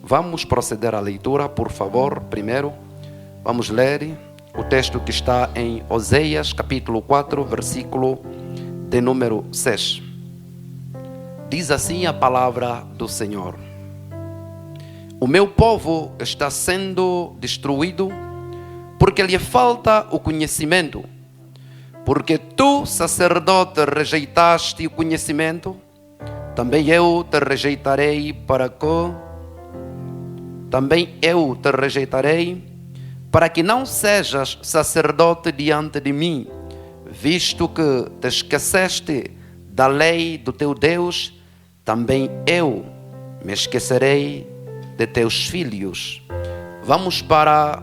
vamos proceder à leitura, por favor. Primeiro, vamos ler o texto que está em Oséias, capítulo 4, versículo de número 6. Diz assim a palavra do Senhor: o meu povo está sendo destruído porque lhe falta o conhecimento. Porque tu, sacerdote, rejeitaste o conhecimento, também eu te rejeitarei para que não sejas sacerdote diante de mim, visto que te esqueceste da lei do teu Deus, também eu me esquecerei de teus filhos. Vamos para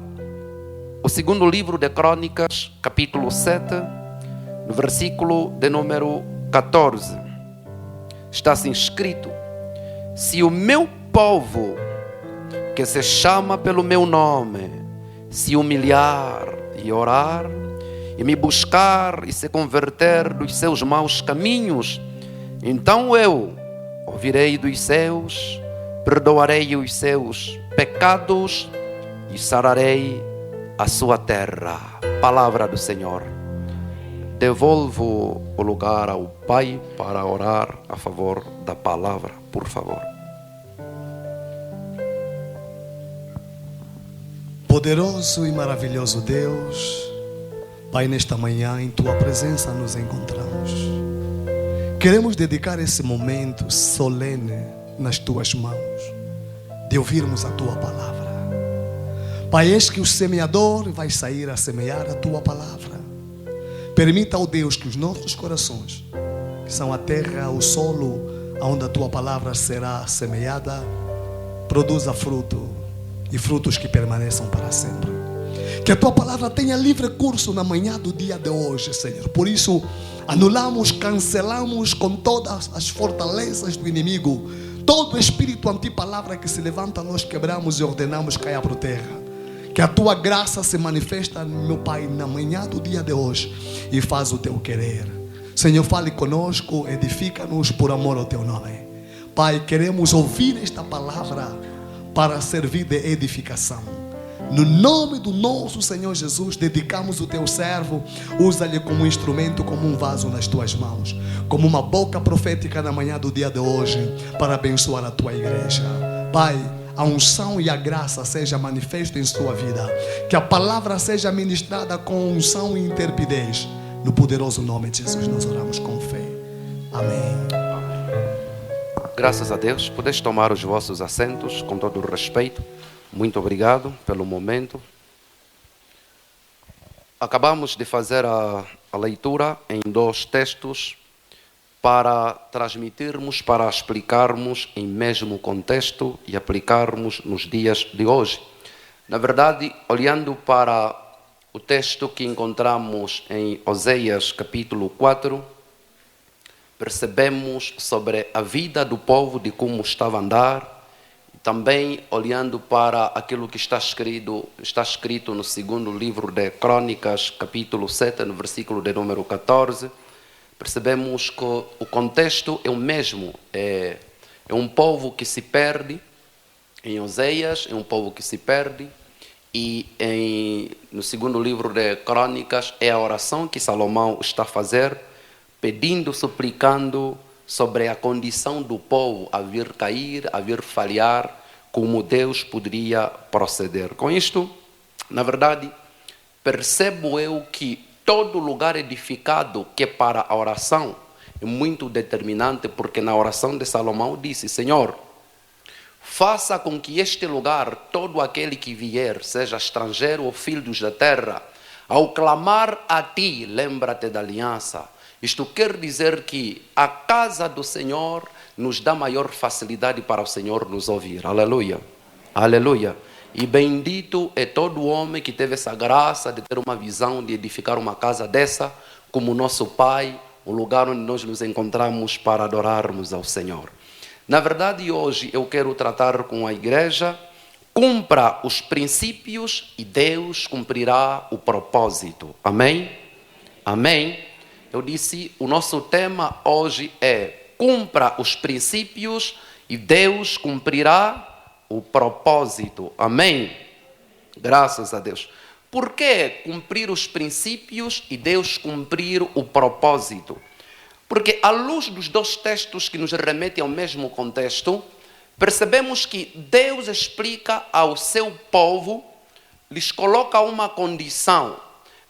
o segundo livro de Crônicas, capítulo 7, no versículo de número 14. Está assim escrito: se o meu povo, que se chama pelo meu nome, se humilhar e orar, e me buscar e se converter dos seus maus caminhos, então eu ouvirei dos céus, perdoarei os seus pecados e sararei a sua terra. Palavra do Senhor. Devolvo o lugar ao Pai para orar a favor da palavra, por favor. Poderoso e maravilhoso Deus, Pai, nesta manhã em Tua presença nos encontramos. Queremos dedicar esse momento solene nas Tuas mãos, de ouvirmos a Tua palavra. Pai, eis que o semeador vai sair a semear a Tua palavra. Permita, ó Deus, que os nossos corações, que são a terra, o solo, onde a Tua palavra será semeada, produza fruto, e frutos que permaneçam para sempre. Que a Tua palavra tenha livre curso na manhã do dia de hoje, Senhor. Por isso, anulamos, cancelamos com todas as fortalezas do inimigo todo espírito antipalavra que se levanta, nós quebramos e ordenamos caia por terra. Que a Tua graça se manifesta, meu Pai, na manhã do dia de hoje e faz o Teu querer. Senhor, fale conosco, edifica-nos por amor ao Teu nome. Pai, queremos ouvir esta palavra para servir de edificação. No nome do nosso Senhor Jesus, dedicamos o Teu servo. Usa-lhe como instrumento, como um vaso nas Tuas mãos, como uma boca profética na manhã do dia de hoje, para abençoar a Tua igreja. Pai, a unção e a graça seja manifesto em sua vida. Que a palavra seja ministrada com unção e intrepidez. No poderoso nome de Jesus nós oramos com fé. Amém. Graças a Deus. Podeis tomar os vossos assentos com todo o respeito. Muito obrigado pelo momento. Acabamos de fazer a leitura em 2 textos para transmitirmos, para explicarmos em mesmo contexto e aplicarmos nos dias de hoje. Na verdade, olhando para o texto que encontramos em Oséias capítulo 4, percebemos sobre a vida do povo, de como estava a andar, e também olhando para aquilo que está escrito no segundo livro de Crônicas, capítulo 7, no versículo de número 14, percebemos que o contexto é o mesmo. É um povo que se perde. Em Oséias é um povo que se perde. E no segundo livro de Crônicas é a oração que Salomão está a fazer, pedindo, suplicando sobre a condição do povo a vir cair, a vir falhar, como Deus poderia proceder. Com isto, na verdade, percebo eu que todo lugar edificado que é para a oração é muito determinante, porque na oração de Salomão disse: Senhor, faça com que este lugar, todo aquele que vier, seja estrangeiro ou filhos da terra, ao clamar a Ti, lembra-te da aliança. Isto quer dizer que a casa do Senhor nos dá maior facilidade para o Senhor nos ouvir. Aleluia. Aleluia. E bendito é todo homem que teve essa graça de ter uma visão de edificar uma casa dessa, como nosso Pai, um lugar onde nós nos encontramos para adorarmos ao Senhor. Na verdade, hoje eu quero tratar com a igreja: cumpra os princípios e Deus cumprirá o propósito. Amém? Amém? Eu disse, o nosso tema hoje é: cumpra os princípios e Deus cumprirá o propósito. Amém? Graças a Deus. Por que cumprir os princípios e Deus cumprir o propósito? Porque à luz dos dois textos que nos remetem ao mesmo contexto, percebemos que Deus explica ao seu povo, lhes coloca uma condição.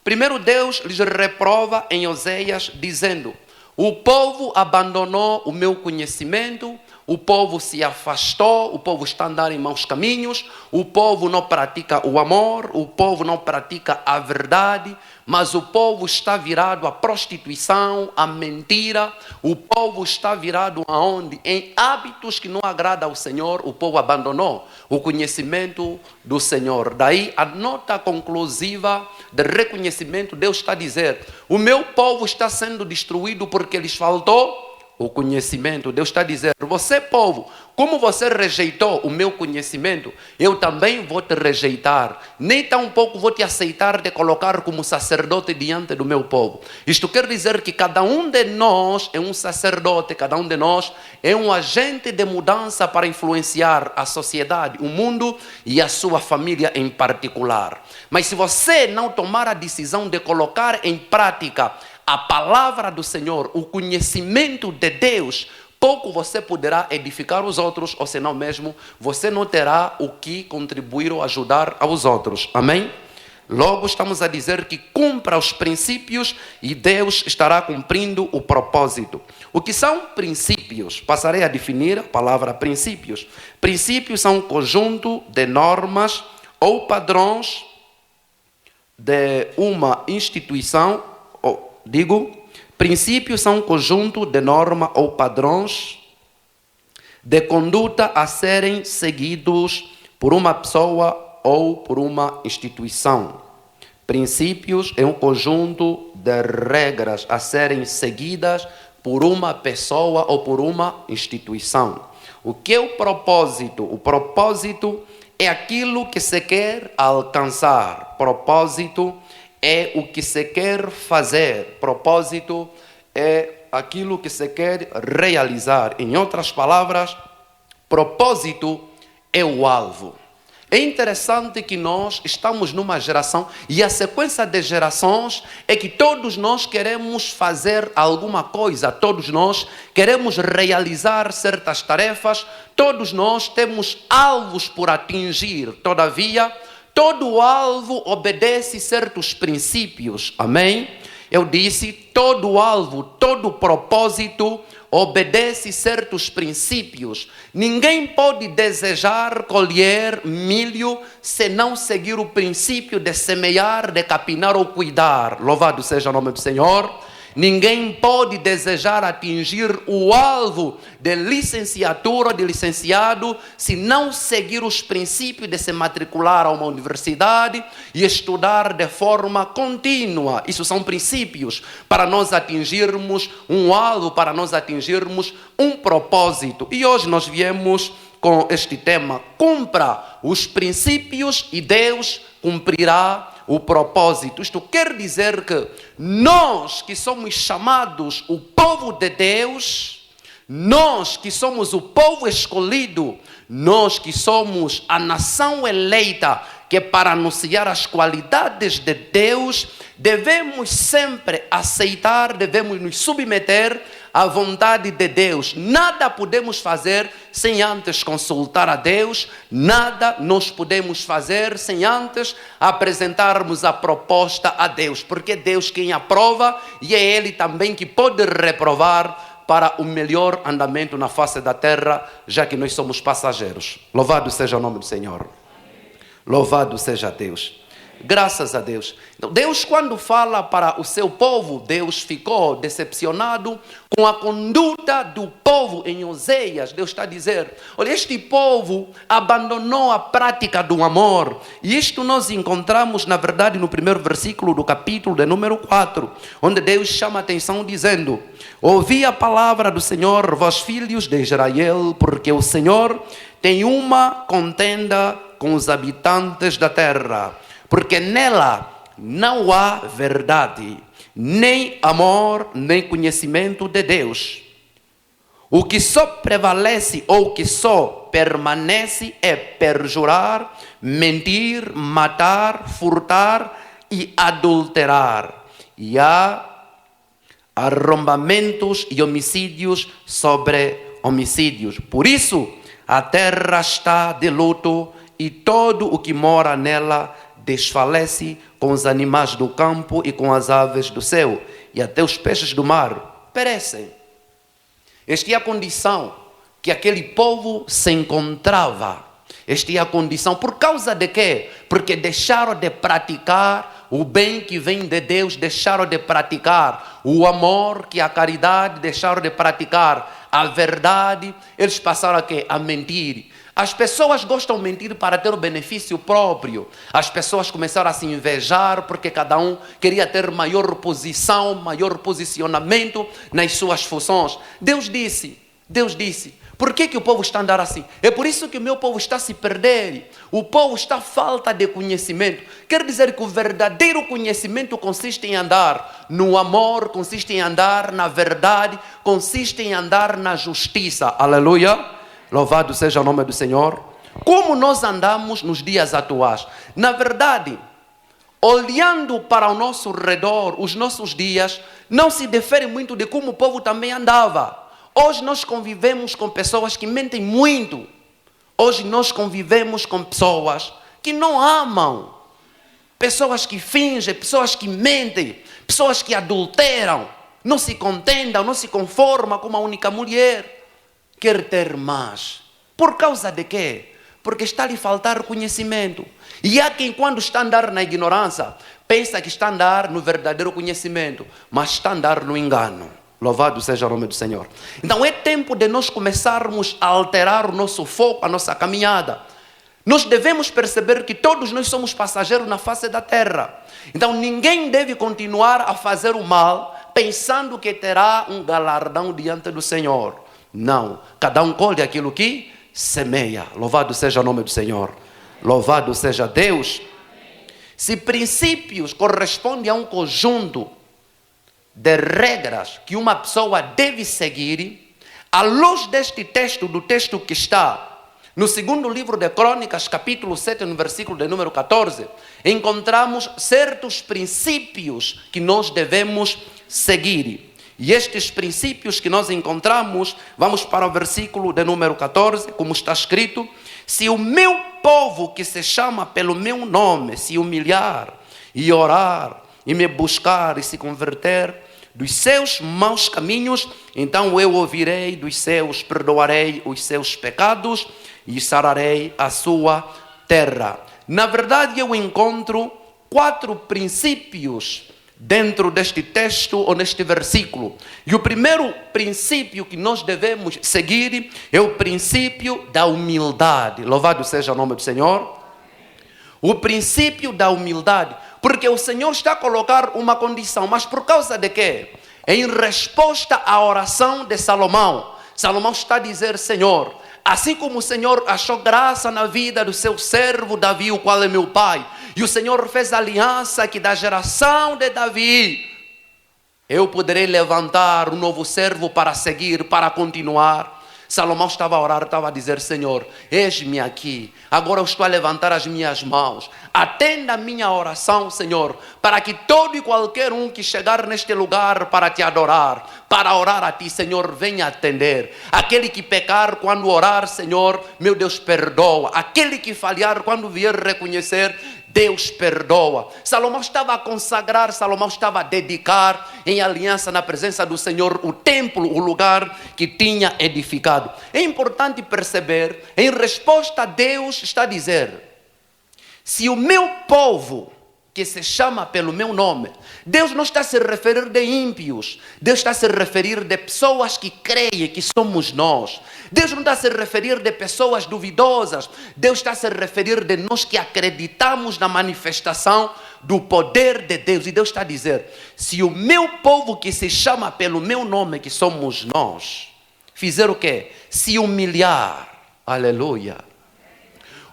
Primeiro Deus lhes reprova em Oséias dizendo: o povo abandonou o meu conhecimento, o povo se afastou, o povo está andando em maus caminhos, o povo não pratica o amor, o povo não pratica a verdade, mas o povo está virado à prostituição, à mentira, o povo está virado aonde? Em hábitos que não agradam ao Senhor, o povo abandonou o conhecimento do Senhor. Daí a nota conclusiva de reconhecimento, Deus está a dizer: o meu povo está sendo destruído porque lhes faltou o conhecimento. Deus está a dizer: você, povo, como você rejeitou o meu conhecimento, eu também vou te rejeitar. Nem tão pouco vou te aceitar de colocar como sacerdote diante do meu povo. Isto quer dizer que cada um de nós é um sacerdote, cada um de nós é um agente de mudança para influenciar a sociedade, o mundo e a sua família em particular. Mas se você não tomar a decisão de colocar em prática a palavra do Senhor, o conhecimento de Deus, pouco você poderá edificar os outros, ou senão mesmo você não terá o que contribuir ou ajudar aos outros. Amém? Logo estamos a dizer que cumpra os princípios e Deus estará cumprindo o propósito. O que são princípios? Passarei a definir a palavra princípios. Princípios são um conjunto de normas ou padrões de uma instituição. Princípios são um conjunto de normas ou padrões de conduta a serem seguidos por uma pessoa ou por uma instituição. Princípios é um conjunto de regras a serem seguidas por uma pessoa ou por uma instituição. O que é o propósito? O propósito é aquilo que se quer alcançar. Propósito é o que se quer fazer. Propósito é aquilo que se quer realizar. Em outras palavras, propósito é o alvo. É interessante que nós estamos numa geração e a sequência de gerações é que todos nós queremos fazer alguma coisa, todos nós queremos realizar certas tarefas, todos nós temos alvos por atingir. Todavia, todo alvo obedece certos princípios. Amém? Eu disse, todo alvo, todo propósito obedece certos princípios. Ninguém pode desejar colher milho se não seguir o princípio de semear, de capinar ou cuidar. Louvado seja o nome do Senhor. Ninguém pode desejar atingir o alvo de licenciatura ou de licenciado se não seguir os princípios de se matricular a uma universidade e estudar de forma contínua. Isso são princípios para nós atingirmos um alvo, para nós atingirmos um propósito. E hoje nós viemos com este tema: cumpra os princípios e Deus cumprirá o propósito. Isto quer dizer que nós que somos chamados o povo de Deus, nós que somos o povo escolhido, nós que somos a nação eleita, que para anunciar as qualidades de Deus, devemos sempre aceitar, devemos nos submeter à vontade de Deus. Nada podemos fazer sem antes consultar a Deus, nada nós podemos fazer sem antes apresentarmos a proposta a Deus, porque é Deus quem aprova e é Ele também que pode reprovar para o melhor andamento na face da terra, já que nós somos passageiros. Louvado seja o nome do Senhor. Louvado seja Deus. Graças a Deus. Então, Deus, quando fala para o seu povo, Deus ficou decepcionado com a conduta do povo em Oséias. Deus está a dizer: olha, este povo abandonou a prática do amor. E isto nós encontramos, na verdade, no primeiro versículo do capítulo de número 4, onde Deus chama a atenção dizendo: ouvi a palavra do Senhor, vós filhos de Israel, porque o Senhor tem uma contenda com os habitantes da terra, porque nela não há verdade, nem amor, nem conhecimento de Deus. O que só prevalece ou o que só permanece é perjurar, mentir, matar, furtar e adulterar. E há arrombamentos e homicídios sobre homicídios. Por isso, a terra está de luto e todo o que mora nela desfalece, com os animais do campo e com as aves do céu. E até os peixes do mar perecem. Esta é a condição que aquele povo se encontrava. Esta é a condição. Por causa de quê? Porque deixaram de praticar o bem que vem de Deus, deixaram de praticar o amor, que é a caridade, deixaram de praticar a verdade. Eles passaram a quê? A mentir. As pessoas gostam de mentir para ter o benefício próprio. As pessoas começaram a se invejar porque cada um queria ter maior posição, maior posicionamento nas suas funções. Deus disse, por que o povo está a andar assim? É por isso que o meu povo está a se perder. O povo está à falta de conhecimento. Quer dizer que o verdadeiro conhecimento consiste em andar no amor, consiste em andar na verdade, consiste em andar na justiça. Aleluia! Louvado seja o nome do Senhor. Como nós andamos nos dias atuais? Na verdade, olhando para o nosso redor, os nossos dias não se diferem muito de como o povo também andava. Hoje nós convivemos com pessoas que mentem muito. Hoje nós convivemos com pessoas que não amam. Pessoas que fingem, pessoas que mentem, pessoas que adulteram, não se contentam, não se conformam com uma única mulher. Quer ter mais. Por causa de quê? Porque está lhe faltar conhecimento. E há quem, quando está a andar na ignorância, pensa que está a andar no verdadeiro conhecimento, mas está a andar no engano. Louvado seja o nome do Senhor. Então é tempo de nós começarmos a alterar o nosso foco, a nossa caminhada. Nós devemos perceber que todos nós somos passageiros na face da terra. Então ninguém deve continuar a fazer o mal, pensando que terá um galardão diante do Senhor. Não, cada um colhe aquilo que semeia. Louvado seja o nome do Senhor. Louvado seja Deus. Se princípios correspondem a um conjunto de regras que uma pessoa deve seguir, à luz deste texto, do texto que está no segundo livro de Crônicas, capítulo 7, no versículo de número 14, encontramos certos princípios que nós devemos seguir. E estes princípios que nós encontramos, vamos para o versículo de número 14, como está escrito: se o meu povo que se chama pelo meu nome se humilhar e orar e me buscar e se converter dos seus maus caminhos, então eu ouvirei dos céus, perdoarei os seus pecados e sararei a sua terra. Na verdade, eu encontro 4 princípios dentro deste texto ou neste versículo. E o primeiro princípio que nós devemos seguir é o princípio da humildade. Louvado seja o nome do Senhor. O princípio da humildade. Porque o Senhor está a colocar uma condição. Mas por causa de quê? Em resposta à oração de Salomão. Salomão está a dizer: Senhor, assim como o Senhor achou graça na vida do seu servo Davi, o qual é meu pai, e o Senhor fez aliança que da geração de Davi eu poderei levantar um novo servo para seguir, para continuar. Salomão estava a orar, estava a dizer: Senhor, eis-me aqui, agora eu estou a levantar as minhas mãos, atenda a minha oração, Senhor, para que todo e qualquer um que chegar neste lugar para te adorar, para orar a ti, Senhor, venha atender. Aquele que pecar quando orar, Senhor, meu Deus, perdoa. Aquele que falhar quando vier reconhecer, Deus perdoa. Salomão estava a consagrar, Salomão estava a dedicar em aliança na presença do Senhor o templo, o lugar que tinha edificado. É importante perceber, em resposta a Deus está a dizer: se o meu povo que se chama pelo meu nome, Deus não está a se referir de ímpios, Deus está a se referir de pessoas que creem que somos nós. Deus não está a se referir de pessoas duvidosas, Deus está a se referir de nós que acreditamos na manifestação do poder de Deus. E Deus está a dizer: se o meu povo que se chama pelo meu nome, que somos nós, fizer o quê? Se humilhar. Aleluia.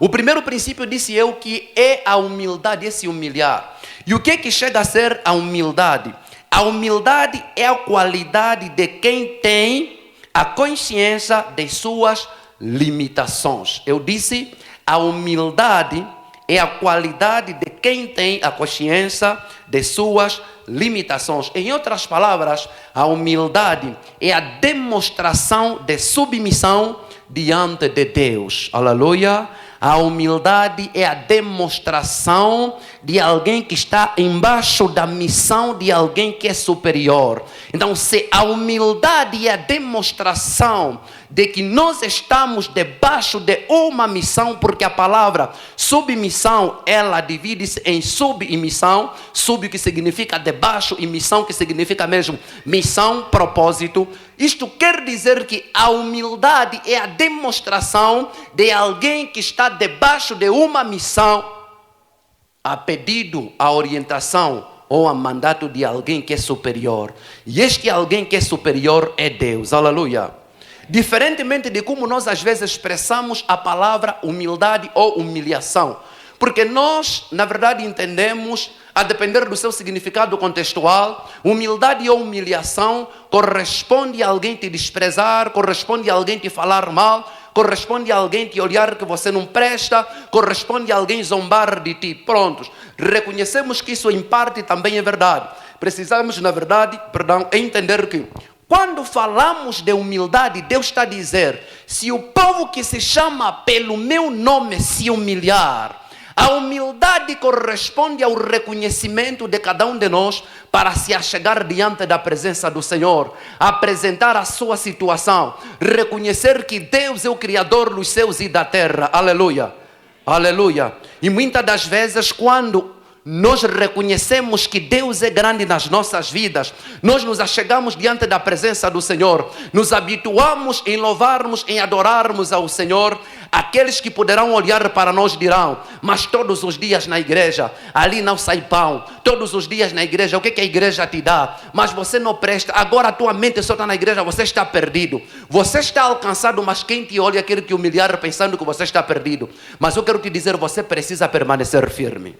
O primeiro princípio, disse eu, que é a humildade, é se humilhar. E o que é que chega a ser a humildade? A humildade é a qualidade de quem tem a consciência de suas limitações. Eu disse, a humildade é a qualidade de quem tem a consciência de suas limitações. Em outras palavras, a humildade é a demonstração de submissão diante de Deus. Aleluia. A humildade é a demonstração de alguém que está embaixo da missão de alguém que é superior. Então, se a humildade é a demonstração de que nós estamos debaixo de uma missão, porque a palavra submissão, ela divide-se em sub e missão. Sub, que significa debaixo, e missão, que significa mesmo missão, propósito. Isto quer dizer que a humildade é a demonstração de alguém que está debaixo de uma missão, a pedido, a orientação ou a mandato de alguém que é superior. E este alguém que é superior é Deus. Aleluia. Diferentemente de como nós às vezes expressamos a palavra humildade ou humilhação. Porque nós, na verdade, entendemos, a depender do seu significado contextual, humildade ou humilhação corresponde a alguém te desprezar, corresponde a alguém te falar mal, corresponde a alguém te olhar que você não presta, corresponde a alguém zombar de ti. Prontos. Reconhecemos que isso em parte também é verdade. Precisamos, na verdade, entender que quando falamos de humildade, Deus está a dizer, se o povo que se chama pelo meu nome se humilhar, a humildade corresponde ao reconhecimento de cada um de nós para se achegar diante da presença do Senhor, apresentar a sua situação, reconhecer que Deus é o Criador dos céus e da terra. Aleluia, aleluia. E muitas das vezes quando nós reconhecemos que Deus é grande nas nossas vidas, nós nos achegamos diante da presença do Senhor, nos habituamos em louvarmos, em adorarmos ao Senhor. Aqueles que poderão olhar para nós dirão, mas todos os dias na igreja, ali não sai pão, todos os dias na igreja, o que a igreja te dá? Mas você não presta, agora a tua mente só está na igreja, você está perdido, você está alcançado, mas quem te olha quer te humilhar pensando que você está perdido. Mas eu quero te dizer, você precisa permanecer firme.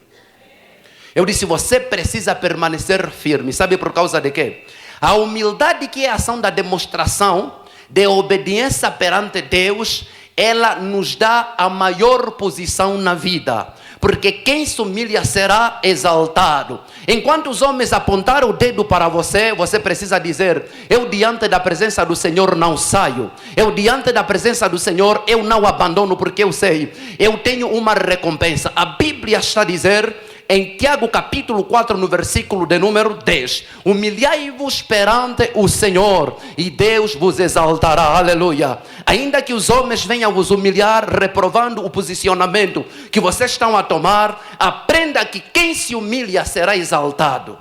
Eu disse, você precisa permanecer firme. Sabe por causa de quê? A humildade, que é a ação da demonstração de obediência perante Deus, ela nos dá a maior posição na vida. Porque quem se humilha será exaltado. Enquanto os homens apontaram o dedo para você, você precisa dizer, eu diante da presença do Senhor não saio. Eu diante da presença do Senhor eu não abandono, porque eu sei, eu tenho uma recompensa. A Bíblia está a dizer, em Tiago capítulo 4, no versículo de número 10, humilhai-vos perante o Senhor e Deus vos exaltará. Aleluia. Ainda que os homens venham vos humilhar, reprovando o posicionamento que vocês estão a tomar, aprenda que quem se humilha será exaltado.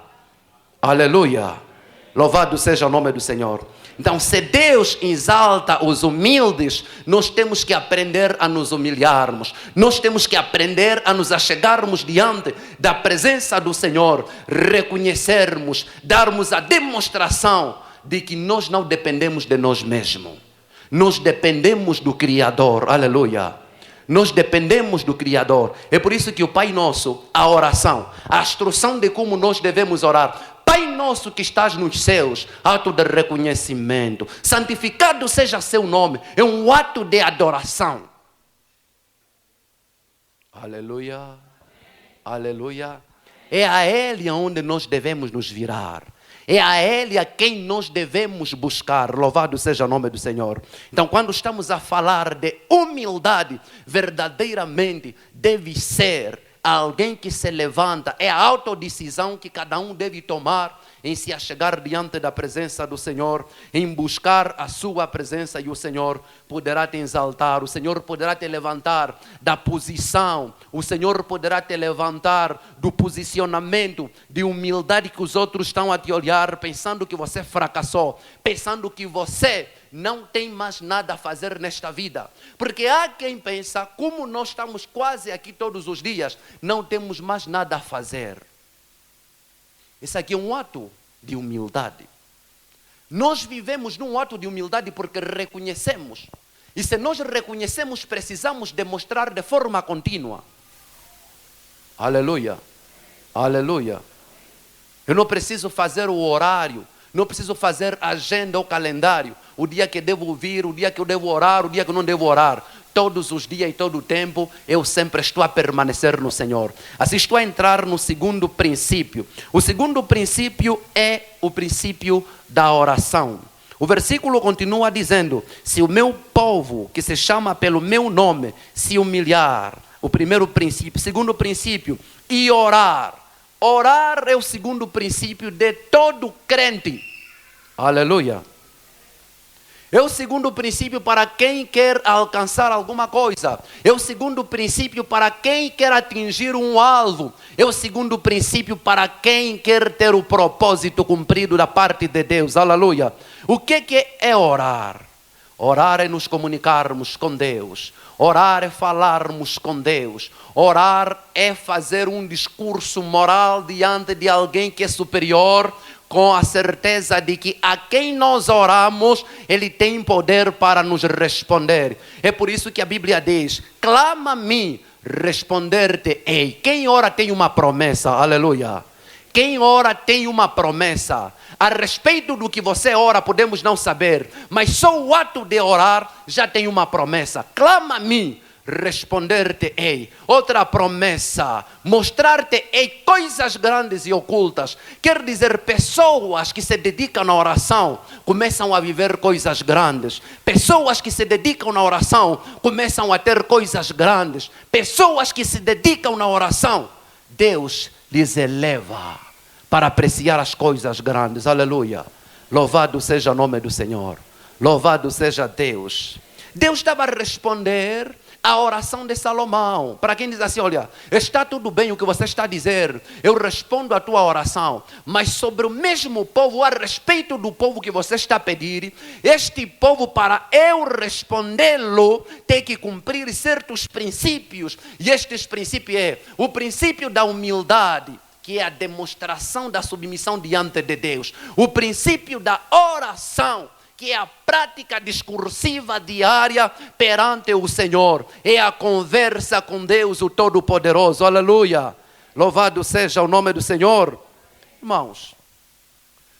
Aleluia. Louvado seja o nome do Senhor. Então, se Deus exalta os humildes, nós temos que aprender a nos humilharmos. Nós temos que aprender a nos achegarmos diante da presença do Senhor, reconhecermos, darmos a demonstração de que nós não dependemos de nós mesmos. Nós dependemos do Criador. Aleluia. Nós dependemos do Criador. É por isso que o Pai Nosso, a oração, a instrução de como nós devemos orar. Pai nosso que estás nos céus, ato de reconhecimento, santificado seja seu nome, é um ato de adoração. Aleluia, aleluia. É a Ele aonde nós devemos nos virar. É a Ele a quem nós devemos buscar. Louvado seja o nome do Senhor. Então, quando estamos a falar de humildade, verdadeiramente deve ser alguém que se levanta. É a autodecisão que cada um deve tomar em se achegar diante da presença do Senhor, em buscar a sua presença, e o Senhor poderá te exaltar, o Senhor poderá te levantar da posição, o Senhor poderá te levantar do posicionamento de humildade que os outros estão a te olhar, pensando que você fracassou, pensando que você não tem mais nada a fazer nesta vida. Porque há quem pensa, como nós estamos quase aqui todos os dias, não temos mais nada a fazer. Esse aqui é um ato de humildade. Nós vivemos num ato de humildade porque reconhecemos. E se nós reconhecemos, precisamos demonstrar de forma contínua. Aleluia. Aleluia. Eu não preciso fazer o horário. não preciso fazer agenda ou calendário. O dia que devo vir, o dia que eu devo orar, o dia que eu não devo orar. Todos os dias e todo o tempo, eu sempre estou a permanecer no Senhor. Assim estou a entrar no segundo princípio. O segundo princípio é o princípio da oração. O versículo continua dizendo: se o meu povo, que se chama pelo meu nome, se humilhar. O primeiro princípio. Segundo princípio, e orar. Orar é o segundo princípio de todo crente. Aleluia. É o segundo princípio para quem quer alcançar alguma coisa. É o segundo princípio para quem quer atingir um alvo. É o segundo princípio para quem quer ter o propósito cumprido da parte de Deus. Aleluia. O que é orar? Orar é nos comunicarmos com Deus. Orar é falarmos com Deus. Orar é fazer um discurso moral diante de alguém que é superior, com a certeza de que a quem nós oramos, Ele tem poder para nos responder. É por isso que a Bíblia diz: clama a mim, responder-te-ei. Quem ora tem uma promessa, aleluia. Quem ora tem uma promessa. A respeito do que você ora, podemos não saber, mas só o ato de orar já tem uma promessa. Clama a mim, responder-te-ei. Outra promessa: mostrar-te-ei coisas grandes e ocultas. Quer dizer, pessoas que se dedicam à oração começam a viver coisas grandes. Pessoas que se dedicam na oração começam a ter coisas grandes. Pessoas que se dedicam na oração, Deus lhes eleva para apreciar as coisas grandes. Aleluia. Louvado seja o nome do Senhor. Louvado seja Deus. Deus estava a responder a oração de Salomão. Para quem diz assim: olha, está tudo bem o que você está a dizer, eu respondo a tua oração, mas sobre o mesmo povo, a respeito do povo que você está a pedir, este povo, para eu respondê-lo, tem que cumprir certos princípios. E estes princípios é o princípio da humildade, que é a demonstração da submissão diante de Deus. O princípio da oração, que é a prática discursiva diária perante o Senhor. É a conversa com Deus, o Todo-Poderoso. Aleluia. Louvado seja o nome do Senhor. Irmãos,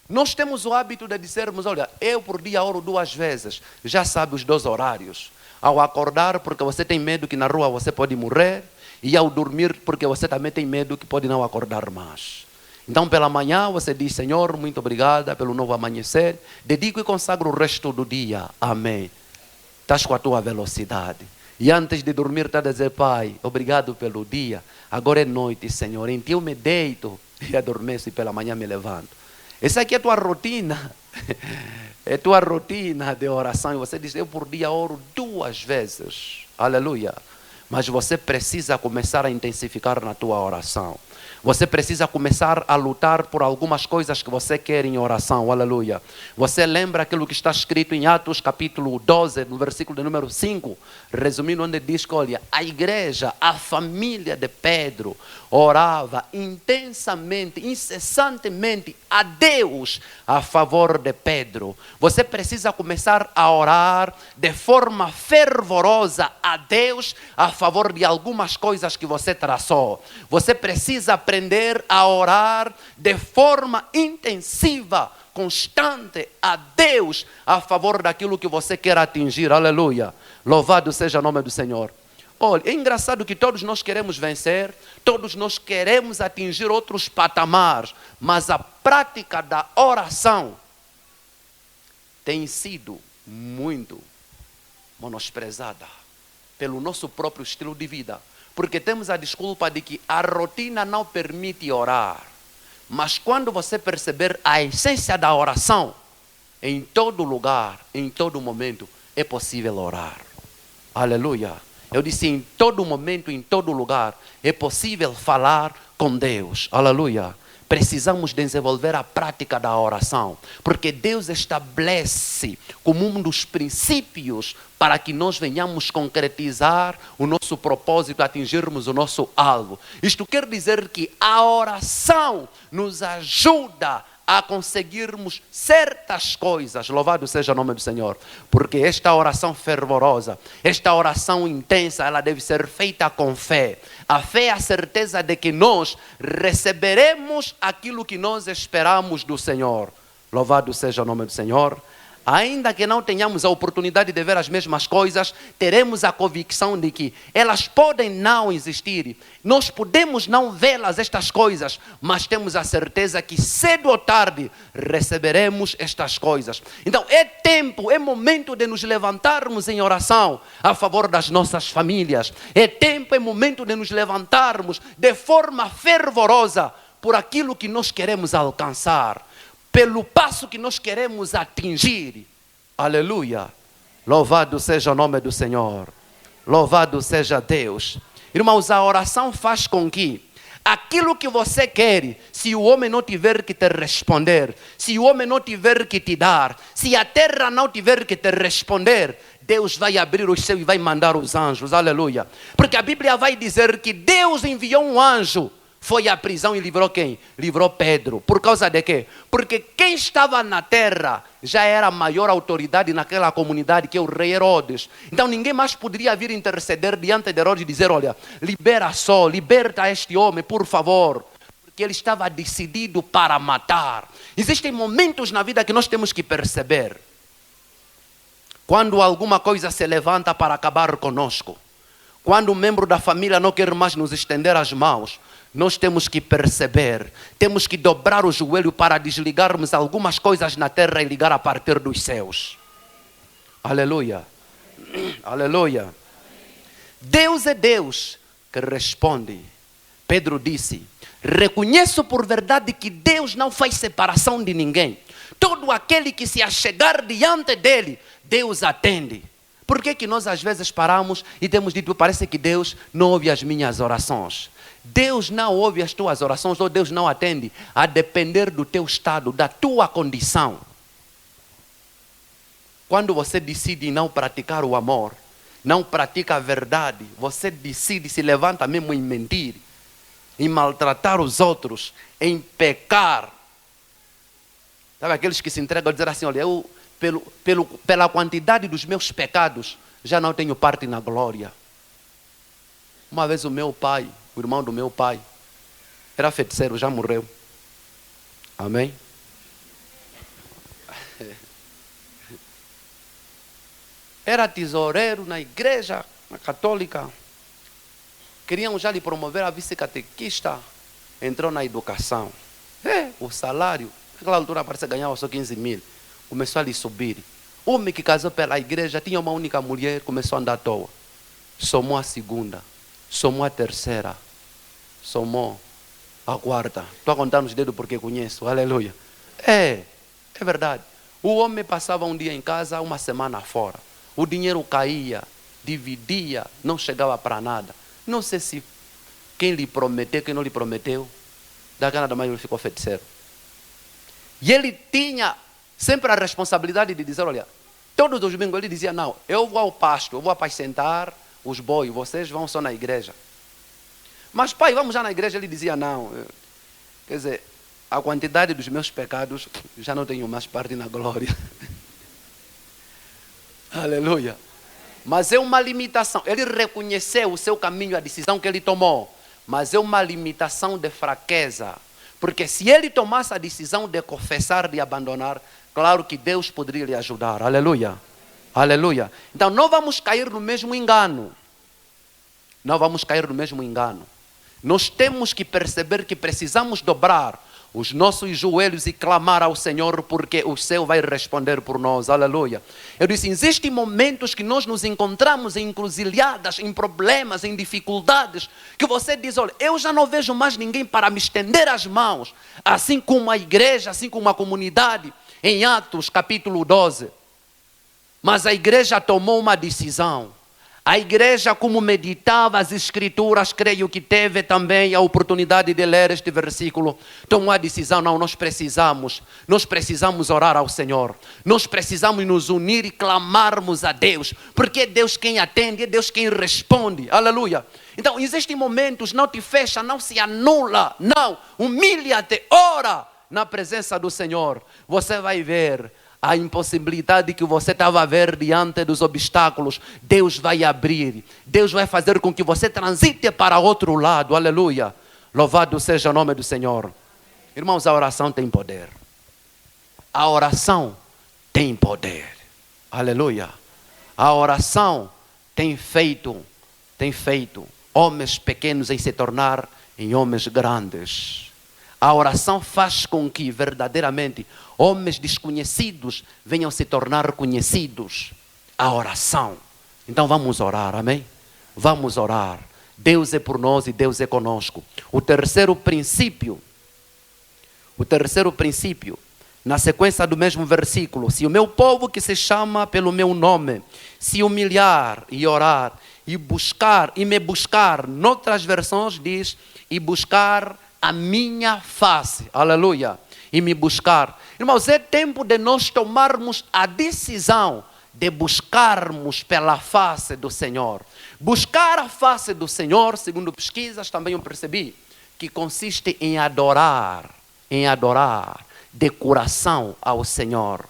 nós temos o hábito de dizermos: olha, eu por dia oro 2 vezes. Já sabe os 2 horários. Ao acordar, porque você tem medo que na rua você pode morrer. E ao dormir, porque você também tem medo que pode não acordar mais. Então, pela manhã, você diz: Senhor, muito obrigada pelo novo amanhecer. Dedico e consagro o resto do dia. Amém. Estás com a tua velocidade. E antes de dormir, está a dizer: Pai, obrigado pelo dia. Agora é noite, Senhor. Em ti eu me deito e adormeço, e pela manhã me levanto. Essa aqui é a tua rotina. É a tua rotina de oração. E você diz: eu por dia oro 2 vezes. Aleluia. Mas você precisa começar a intensificar na tua oração. Você precisa começar a lutar por algumas coisas que você quer em oração. Aleluia. Você lembra aquilo que está escrito em Atos capítulo 12, no versículo de número 5? Resumindo, onde diz que, olha, a igreja, a família de Pedro, orava intensamente, incessantemente a Deus a favor de Pedro. Você precisa começar a orar de forma fervorosa a Deus a favor de algumas coisas que você traçou. Você precisa aprender a orar de forma intensiva, constante a Deus a favor daquilo que você quer atingir. Aleluia. Louvado seja o nome do Senhor. Olha, é engraçado que todos nós queremos vencer, todos nós queremos atingir outros patamares, mas a prática da oração tem sido muito menosprezada pelo nosso próprio estilo de vida, porque temos a desculpa de que a rotina não permite orar. Mas quando você perceber a essência da oração, em todo lugar, em todo momento, é possível orar. Aleluia. Eu disse: em todo momento, em todo lugar, é possível falar com Deus. Aleluia. Precisamos desenvolver a prática da oração, porque Deus estabelece como um dos princípios para que nós venhamos concretizar o nosso propósito, atingirmos o nosso alvo. Isto quer dizer que a oração nos ajuda a conseguirmos certas coisas. Louvado seja o nome do Senhor. Porque esta oração fervorosa, esta oração intensa, ela deve ser feita com fé. A fé é a certeza de que nós receberemos aquilo que nós esperamos do Senhor. Louvado seja o nome do Senhor. Ainda que não tenhamos a oportunidade de ver as mesmas coisas, teremos a convicção de que elas podem não existir. Nós podemos não vê-las, estas coisas, mas temos a certeza que cedo ou tarde receberemos estas coisas. Então é tempo, é momento de nos levantarmos em oração a favor das nossas famílias. É tempo, é momento de nos levantarmos de forma fervorosa por aquilo que nós queremos alcançar, pelo passo que nós queremos atingir. Aleluia. Louvado seja o nome do Senhor. Louvado seja Deus. Irmãos, a oração faz com que aquilo que você quer, se o homem não tiver que te responder, se o homem não tiver que te dar, se a terra não tiver que te responder, Deus vai abrir os céus e vai mandar os anjos. Aleluia. Porque a Bíblia vai dizer que Deus enviou um anjo, foi à prisão e livrou quem? Livrou Pedro. Por causa de quê? Porque quem estava na terra já era a maior autoridade naquela comunidade, que é o rei Herodes. Então ninguém mais poderia vir interceder diante de Herodes e dizer: olha, libera só, liberta este homem, por favor. Porque ele estava decidido para matar. Existem momentos na vida que nós temos que perceber. Quando alguma coisa se levanta para acabar conosco, quando um membro da família não quer mais nos estender as mãos, nós temos que perceber, temos que dobrar o joelho para desligarmos algumas coisas na terra e ligar a partir dos céus. Aleluia. Aleluia. Deus é Deus que responde. Pedro disse: reconheço por verdade que Deus não faz separação de ninguém. Todo aquele que se achegar diante dele, Deus atende. Por que nós às vezes paramos e temos dito: parece que Deus não ouve as minhas orações? Deus não ouve as tuas orações, ou Deus não atende, a depender do teu estado, da tua condição. Quando você decide não praticar o amor, não pratica a verdade, você decide, se levanta mesmo em mentir, em maltratar os outros, em pecar. Sabe aqueles que se entregam a dizer assim: olha, eu pela quantidade dos meus pecados já não tenho parte na glória. Uma vez o meu pai, o irmão do meu pai, era feiticeiro, já morreu. Amém? Era tesoureiro na igreja, na católica. Queriam já lhe promover a vice-catequista. Entrou na educação. O salário, naquela altura parece que ganhava só 15 mil. Começou a lhe subir. O homem que casou pela igreja, tinha uma única mulher, começou a andar à toa. Somou a segunda, somou a terceira, somou a quarta. Estou a contar nos dedos porque conheço. Aleluia. É verdade. O homem passava um dia em casa, uma semana fora. O dinheiro caía, dividia, não chegava para nada. Não sei se quem lhe prometeu, quem não lhe prometeu. Daquela nada mais ele ficou feiticeiro. E ele tinha sempre a responsabilidade de dizer: olha, todos os domingos ele dizia: não, eu vou ao pasto, eu vou apacentar os bois, vocês vão só na igreja. Mas pai, vamos já na igreja? Ele dizia: não. Quer dizer, a quantidade dos meus pecados, já não tenho mais parte na glória. Aleluia. Mas é uma limitação. Ele reconheceu o seu caminho, a decisão que ele tomou. Mas é uma limitação de fraqueza. Porque se ele tomasse a decisão de confessar, de abandonar, claro que Deus poderia lhe ajudar. Aleluia. Aleluia. Então não vamos cair no mesmo engano. Não vamos cair no mesmo engano. Nós temos que perceber que precisamos dobrar os nossos joelhos e clamar ao Senhor, porque o céu vai responder por nós. Aleluia. Eu disse: existem momentos que nós nos encontramos em encruzilhadas, em problemas, em dificuldades, que você diz: olha, eu já não vejo mais ninguém para me estender as mãos, assim como a igreja, assim como a comunidade, em Atos capítulo 12. Mas a igreja tomou uma decisão. A igreja, como meditava as escrituras, creio que teve também a oportunidade de ler este versículo, tomou a decisão: não, nós precisamos orar ao Senhor, nós precisamos nos unir e clamarmos a Deus, porque é Deus quem atende, é Deus quem responde. Aleluia. Então existem momentos, não te fecha, não se anula, não, humilha-te, ora na presença do Senhor. Você vai ver a impossibilidade que você estava a ver diante dos obstáculos. Deus vai abrir. Deus vai fazer com que você transite para outro lado. Aleluia. Louvado seja o nome do Senhor. Irmãos, a oração tem poder. A oração tem poder. Aleluia. A oração tem feito homens pequenos em se tornar em homens grandes. A oração faz com que verdadeiramente homens desconhecidos venham se tornar conhecidos. A oração. Então vamos orar, amém? Vamos orar. Deus é por nós e Deus é conosco. O terceiro princípio, na sequência do mesmo versículo: se o meu povo que se chama pelo meu nome se humilhar e orar e me buscar, noutras versões diz, e buscar a minha face, aleluia, e me buscar. Irmãos, é tempo de nós tomarmos a decisão de buscarmos pela face do Senhor. Buscar a face do Senhor, segundo pesquisas, também eu percebi, que consiste em adorar de coração ao Senhor.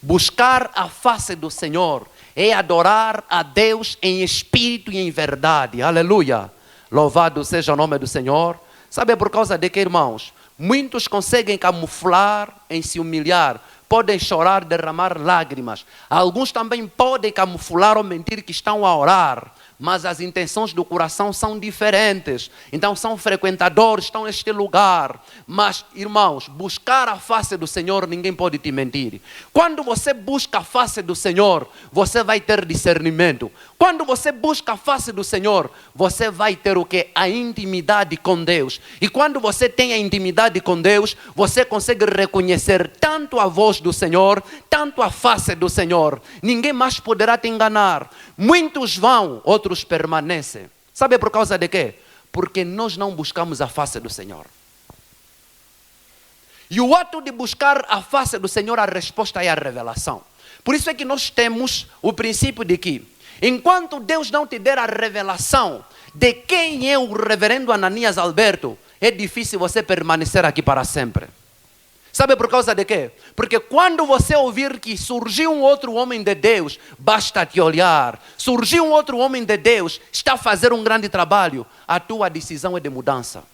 Buscar a face do Senhor é adorar a Deus em espírito e em verdade. Aleluia. Louvado seja o nome do Senhor. Sabe por causa de que, irmãos? Muitos conseguem camuflar em se humilhar. Podem chorar, derramar lágrimas. Alguns também podem camuflar ou mentir que estão a orar. Mas as intenções do coração são diferentes. Então são frequentadores, estão neste lugar. Mas, irmãos, buscar a face do Senhor, ninguém pode te mentir. Quando você busca a face do Senhor, você vai ter discernimento. Quando você busca a face do Senhor, você vai ter o quê? A intimidade com Deus. E quando você tem a intimidade com Deus, você consegue reconhecer tanto a voz do Senhor, tanto a face do Senhor. Ninguém mais poderá te enganar. Muitos vão, outros permanecem. Sabe por causa de quê? Porque nós não buscamos a face do Senhor. E o ato de buscar a face do Senhor, a resposta é a revelação. Por isso é que nós temos o princípio de que, enquanto Deus não te der a revelação de quem é o reverendo Ananias Alberto, é difícil você permanecer aqui para sempre. Sabe por causa de quê? Porque quando você ouvir que surgiu um outro homem de Deus, basta te olhar. Surgiu um outro homem de Deus, está a fazer um grande trabalho, a tua decisão é de mudança.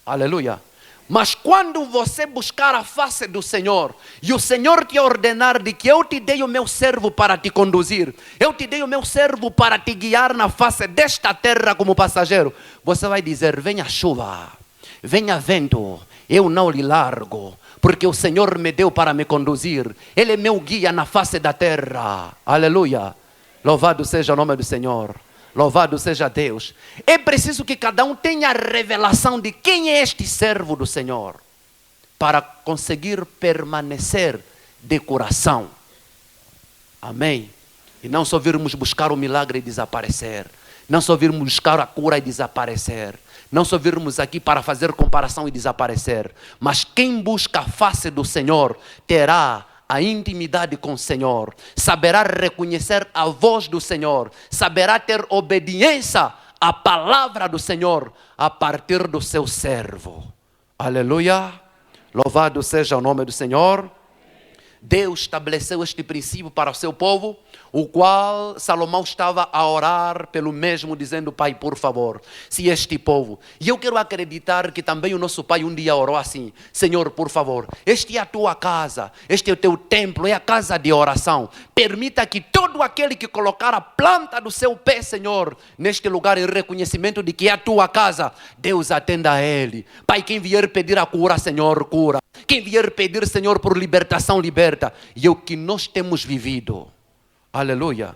Aleluia. Mas quando você buscar a face do Senhor, e o Senhor te ordenar de que eu te dei o meu servo para te conduzir, eu te dei o meu servo para te guiar na face desta terra como passageiro, você vai dizer: venha chuva, venha vento, eu não lhe largo, porque o Senhor me deu para me conduzir. Ele é meu guia na face da terra. Aleluia. Louvado seja o nome do Senhor. Louvado seja Deus. É preciso que cada um tenha a revelação de quem é este servo do Senhor, para conseguir permanecer de coração. Amém. E não só virmos buscar o milagre e desaparecer. Não só virmos buscar a cura e desaparecer. Não só virmos aqui para fazer comparação e desaparecer. Mas quem busca a face do Senhor terá a intimidade com o Senhor. Saberá reconhecer a voz do Senhor. Saberá ter obediência à palavra do Senhor a partir do seu servo. Aleluia. Louvado seja o nome do Senhor. Deus estabeleceu este princípio para o seu povo, o qual Salomão estava a orar pelo mesmo, dizendo: Pai, por favor, se este povo... E eu quero acreditar que também o nosso pai um dia orou assim: Senhor, por favor, este é a tua casa, este é o teu templo, é a casa de oração. Permita que todo aquele que colocar a planta do seu pé, Senhor, neste lugar, em reconhecimento de que é a tua casa, Deus atenda a ele. Pai, quem vier pedir a cura, Senhor, cura. Quem vier pedir, Senhor, por libertação, liberta. E é o que nós temos vivido. Aleluia.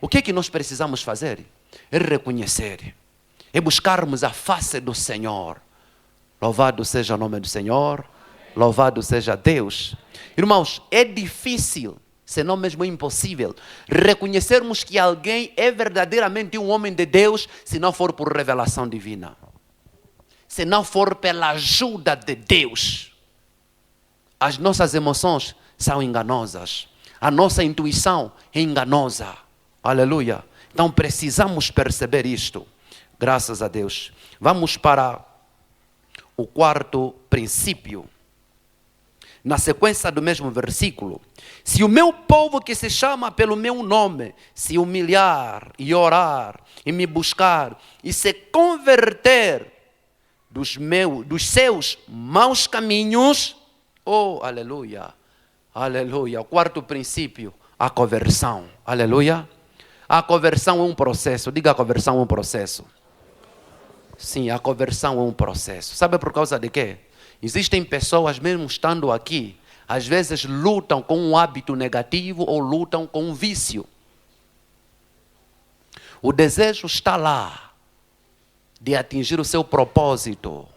O que é que nós precisamos fazer? É reconhecer. É buscarmos a face do Senhor. Louvado seja o nome do Senhor. Louvado seja Deus. Irmãos, é difícil, se não mesmo impossível, reconhecermos que alguém é verdadeiramente um homem de Deus, se não for por revelação divina. Se não for pela ajuda de Deus. As nossas emoções são enganosas. A nossa intuição é enganosa. Aleluia. Então precisamos perceber isto. Graças a Deus. Vamos para o quarto princípio. Na sequência do mesmo versículo. Se o meu povo que se chama pelo meu nome se humilhar e orar e me buscar e se converter dos seus maus caminhos, Oh, aleluia. Aleluia. O quarto princípio, a conversão. Aleluia. A conversão é um processo. Diga, a conversão é um processo. Sim, a conversão é um processo. Sabe por causa de quê? Existem pessoas, mesmo estando aqui, às vezes lutam com um hábito negativo ou lutam com um vício. O desejo está lá de atingir o seu propósito,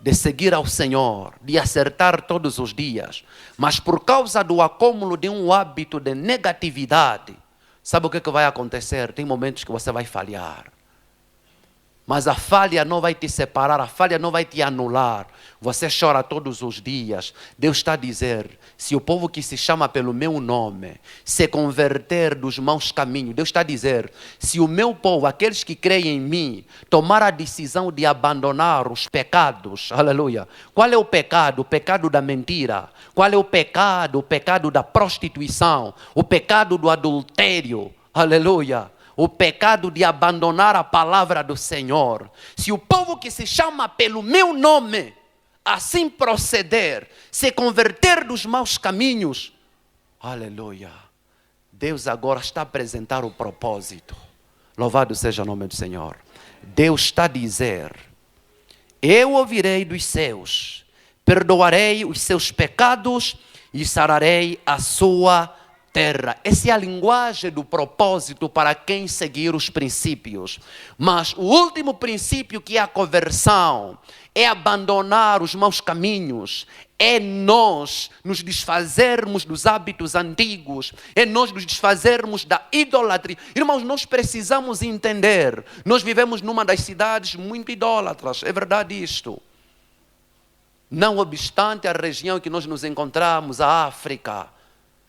de seguir ao Senhor, de acertar todos os dias. Mas por causa do acúmulo de um hábito de negatividade, sabe o que vai acontecer? Tem momentos que você vai falhar. Mas a falha não vai te separar, a falha não vai te anular. Você chora todos os dias. Deus está a dizer, se o povo que se chama pelo meu nome se converter dos maus caminhos, Deus está a dizer, se o meu povo, aqueles que creem em mim, tomar a decisão de abandonar os pecados, aleluia. Qual é o pecado? O pecado da mentira. Qual é o pecado? O pecado da prostituição. O pecado do adultério, aleluia. O pecado de abandonar a palavra do Senhor. Se o povo que se chama pelo meu nome assim proceder, se converter dos maus caminhos, aleluia, Deus agora está a apresentar o propósito. Louvado seja o nome do Senhor. Deus está a dizer, eu ouvirei dos céus, perdoarei os seus pecados e sararei a sua terra. Essa é a linguagem do propósito para quem seguir os princípios. Mas o último princípio, que é a conversão, é abandonar os maus caminhos, é nós nos desfazermos dos hábitos antigos, é nós nos desfazermos da idolatria. Irmãos, nós precisamos entender, nós vivemos numa das cidades muito idólatras, é verdade isto. Não obstante a região em que nós nos encontramos, a África,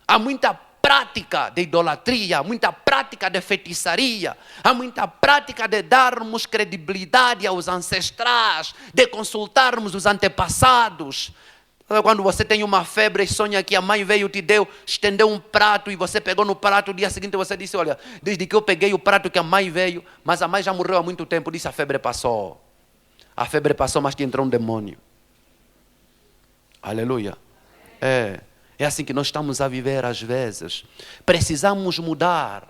há muita prática de idolatria, muita prática de feitiçaria, há muita prática de darmos credibilidade aos ancestrais, de consultarmos os antepassados. Quando você tem uma febre e sonha que a mãe veio, te deu, estendeu um prato e você pegou no prato, no dia seguinte você disse, olha, desde que eu peguei o prato que a mãe veio, mas a mãe já morreu há muito tempo, disse, a febre passou. A febre passou, mas te entrou um demônio. Aleluia. É assim que nós estamos a viver às vezes. Precisamos mudar.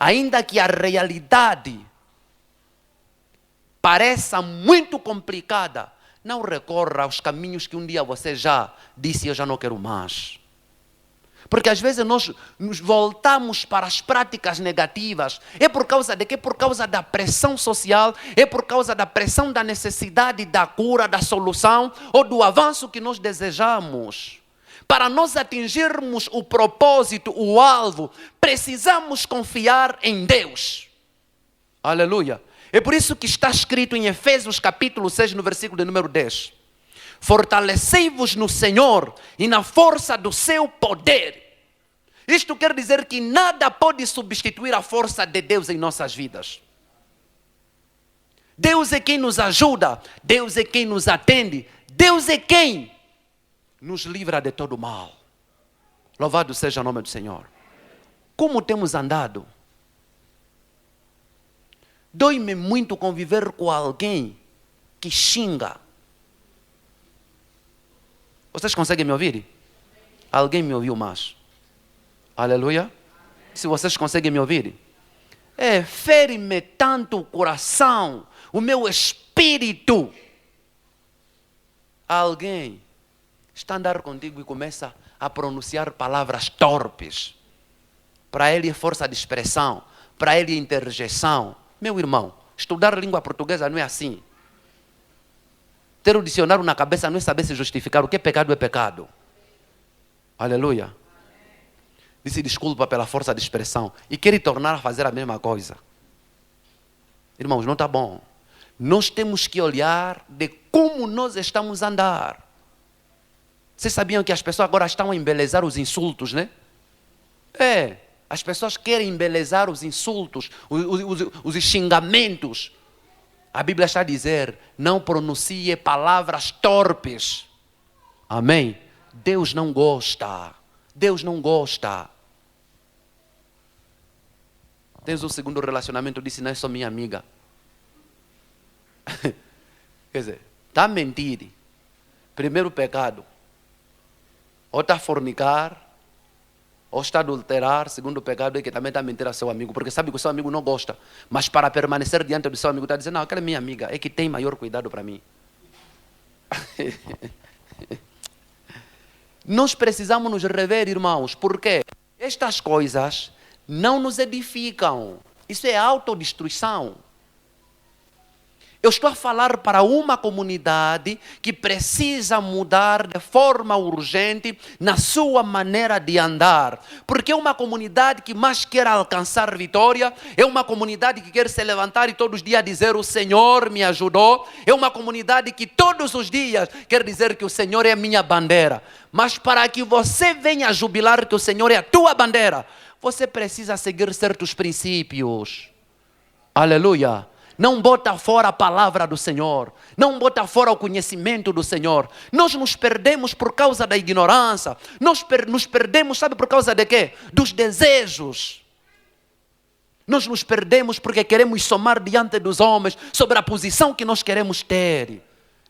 Ainda que a realidade pareça muito complicada, não recorra aos caminhos que um dia você já disse, eu já não quero mais. Porque às vezes nós nos voltamos para as práticas negativas. É por causa de quê? Por causa da pressão social, é por causa da pressão da necessidade da cura, da solução ou do avanço que nós desejamos. Para nós atingirmos o propósito, o alvo, precisamos confiar em Deus. Aleluia. É por isso que está escrito em Efésios capítulo 6, no versículo de número 10. Fortalecei-vos no Senhor e na força do seu poder. Isto quer dizer que nada pode substituir a força de Deus em nossas vidas. Deus é quem nos ajuda, Deus é quem nos atende, Deus é quem nos livra de todo mal. Louvado seja o nome do Senhor. Como temos andado? Dói-me muito conviver com alguém que xinga. Vocês conseguem me ouvir? Alguém me ouviu mais? Aleluia. Se vocês conseguem me ouvir. Fere-me tanto o coração, o meu espírito. Alguém está a andar contigo e começa a pronunciar palavras torpes. Para ele é força de expressão, para ele é interjeição. Meu irmão, estudar língua portuguesa não é assim. Ter o dicionário na cabeça não é saber se justificar. O que é pecado. Aleluia. Disse desculpa pela força de expressão. E quer tornar a fazer a mesma coisa. Irmãos, não está bom. Nós temos que olhar de como nós estamos a andar. Vocês sabiam que as pessoas agora estão a embelezar os insultos, né? As pessoas querem embelezar os insultos, os xingamentos. A Bíblia está a dizer, não pronuncie palavras torpes. Amém? Deus não gosta. Deus não gosta. Tens um segundo relacionamento, disse, não é só minha amiga. Quer dizer, está a mentir. Primeiro pecado. Ou está a fornicar, ou está a adulterar. Segundo pecado é que também está a mentir a seu amigo, porque sabe que o seu amigo não gosta. Mas para permanecer diante do seu amigo, está dizendo, não, aquela é minha amiga, é que tem maior cuidado para mim. Nós precisamos nos rever, irmãos, porque estas coisas não nos edificam. Isso é autodestruição. Eu estou a falar para uma comunidade que precisa mudar de forma urgente na sua maneira de andar. Porque é uma comunidade que mais quer alcançar vitória, é uma comunidade que quer se levantar e todos os dias dizer o Senhor me ajudou, é uma comunidade que todos os dias quer dizer que o Senhor é a minha bandeira. Mas para que você venha jubilar que o Senhor é a tua bandeira, você precisa seguir certos princípios. Aleluia. Não bota fora a palavra do Senhor. Não bota fora o conhecimento do Senhor. Nós nos perdemos por causa da ignorância. Nós nos perdemos, sabe por causa de quê? Dos desejos. Nós nos perdemos porque queremos somar diante dos homens sobre a posição que nós queremos ter.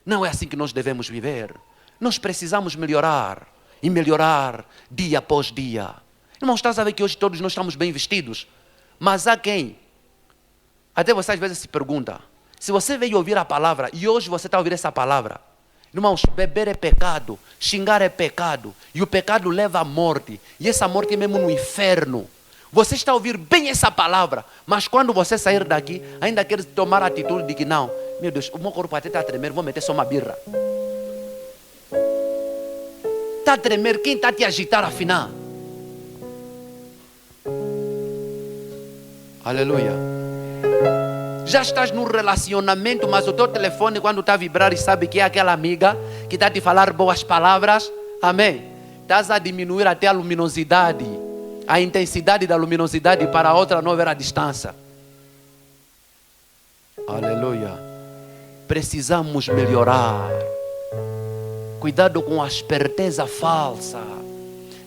Não é assim que nós devemos viver. Nós precisamos melhorar. E melhorar dia após dia. Irmãos, está a saber que hoje todos nós estamos bem vestidos. Mas há quem? Até você às vezes se pergunta, se você veio ouvir a palavra e hoje você está a ouvir essa palavra, irmãos, beber é pecado, xingar é pecado, e o pecado leva à morte, e essa morte é mesmo no inferno. Você está a ouvir bem essa palavra, mas quando você sair daqui, ainda quer tomar a atitude de que não, meu Deus, o meu corpo até está a tremer, vou meter só uma birra. Está a tremer, quem está a te agitar afinal? Aleluia. Já estás num relacionamento, mas o teu telefone quando está a vibrar e sabe que é aquela amiga que está a te falar boas palavras, amém? Estás a diminuir até a luminosidade, a intensidade da luminosidade para a outra não ver a distância. Aleluia. Precisamos melhorar. Cuidado com a esperteza falsa.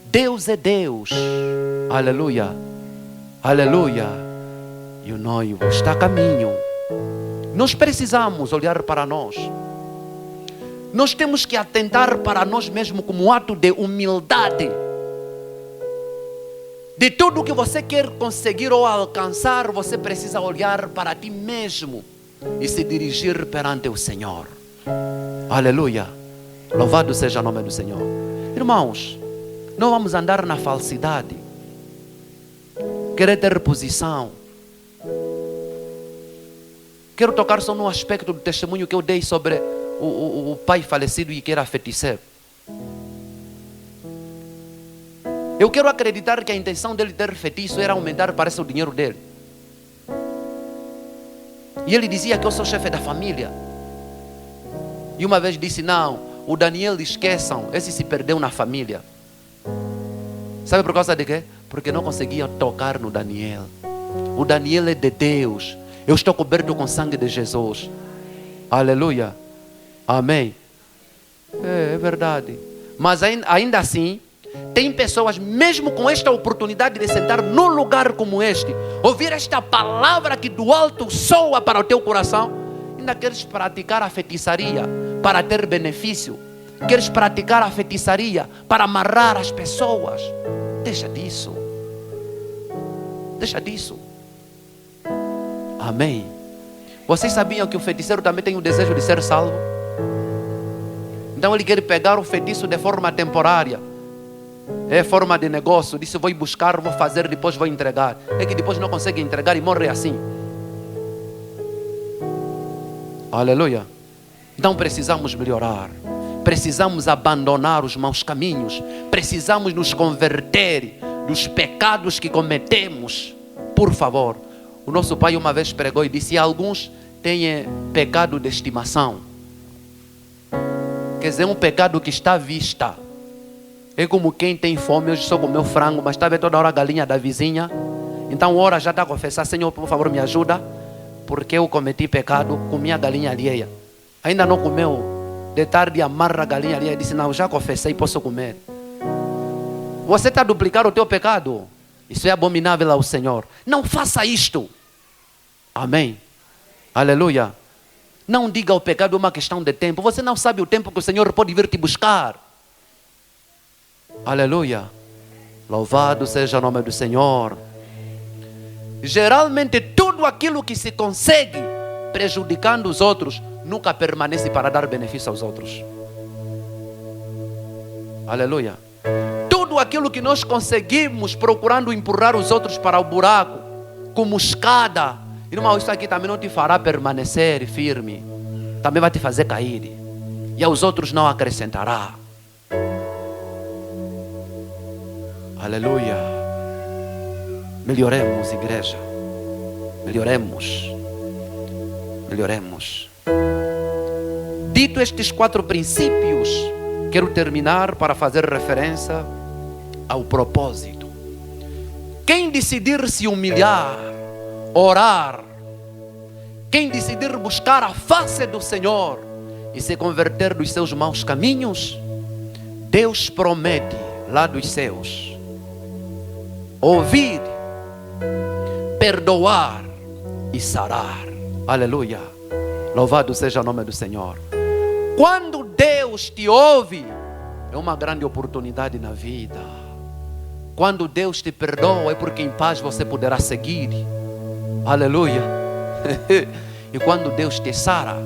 Deus é Deus. Aleluia. Aleluia. E o noivo está a caminho. Nós precisamos olhar para nós. Nós temos que atentar para nós mesmos como um ato de humildade. De tudo que você quer conseguir ou alcançar, você precisa olhar para ti mesmo e se dirigir perante o Senhor. Aleluia. Louvado seja o nome do Senhor. Irmãos, não vamos andar na falsidade. Querer ter posição. Quero tocar só num aspecto do testemunho que eu dei sobre o pai falecido e que era feiticeiro. Eu quero acreditar que a intenção dele ter feitiço era aumentar, parece, o dinheiro dele. E ele dizia que eu sou chefe da família. E uma vez disse, não, o Daniel esqueçam, esse se perdeu na família. Sabe por causa de quê? Porque não conseguia tocar no Daniel. O Daniel é de Deus. Eu estou coberto com o sangue de Jesus. Aleluia. Amém. É verdade. Mas ainda assim, tem pessoas, mesmo com esta oportunidade de sentar num lugar como este, ouvir esta palavra que do alto soa para o teu coração, ainda queres praticar a feitiçaria para ter benefício. Queres praticar a feitiçaria para amarrar as pessoas. Deixa disso. Deixa disso. Amém. Vocês sabiam que o feiticeiro também tem o desejo de ser salvo? Então ele quer pegar o feitiço de forma temporária. É forma de negócio. Disse, vou buscar, vou fazer, depois vou entregar. É que depois não consegue entregar e morre assim. Aleluia. Então precisamos melhorar. Precisamos abandonar os maus caminhos. Precisamos nos converter dos pecados que cometemos. Por favor. O nosso pai uma vez pregou e disse, alguns têm pecado de estimação. Quer dizer, um pecado que está à vista. É como quem tem fome, hoje só comeu frango, mas está a ver toda hora a galinha da vizinha. Então, hora já está a confessar, Senhor, por favor, me ajuda, porque eu cometi pecado, comi a galinha alheia. Ainda não comeu, de tarde amarra a galinha alheia e disse, não, já confessei, posso comer. Você está a duplicar o teu pecado. Isso é abominável ao Senhor. Não faça isto. Amém. Aleluia. Não diga o pecado é uma questão de tempo. Você não sabe o tempo que o Senhor pode vir te buscar. Aleluia. Louvado seja o nome do Senhor. Geralmente tudo aquilo que se consegue prejudicando os outros nunca permanece para dar benefício aos outros. Aleluia. Tudo aquilo que nós conseguimos procurando empurrar os outros para o buraco, como escada, irmão, isso aqui também não te fará permanecer firme, também vai te fazer cair, e aos outros não acrescentará. Aleluia. Melhoremos, igreja. Melhoremos. Melhoremos. Dito estes 4 princípios, quero terminar para fazer referência ao propósito. Quem decidir se humilhar, orar, quem decidir buscar a face do Senhor e se converter dos seus maus caminhos, Deus promete lá dos céus ouvir, perdoar e sarar. Aleluia. Louvado seja o nome do Senhor. Quando Deus te ouve, é uma grande oportunidade na vida. Quando Deus te perdoa, é porque em paz você poderá seguir. Aleluia. E quando Deus te sara,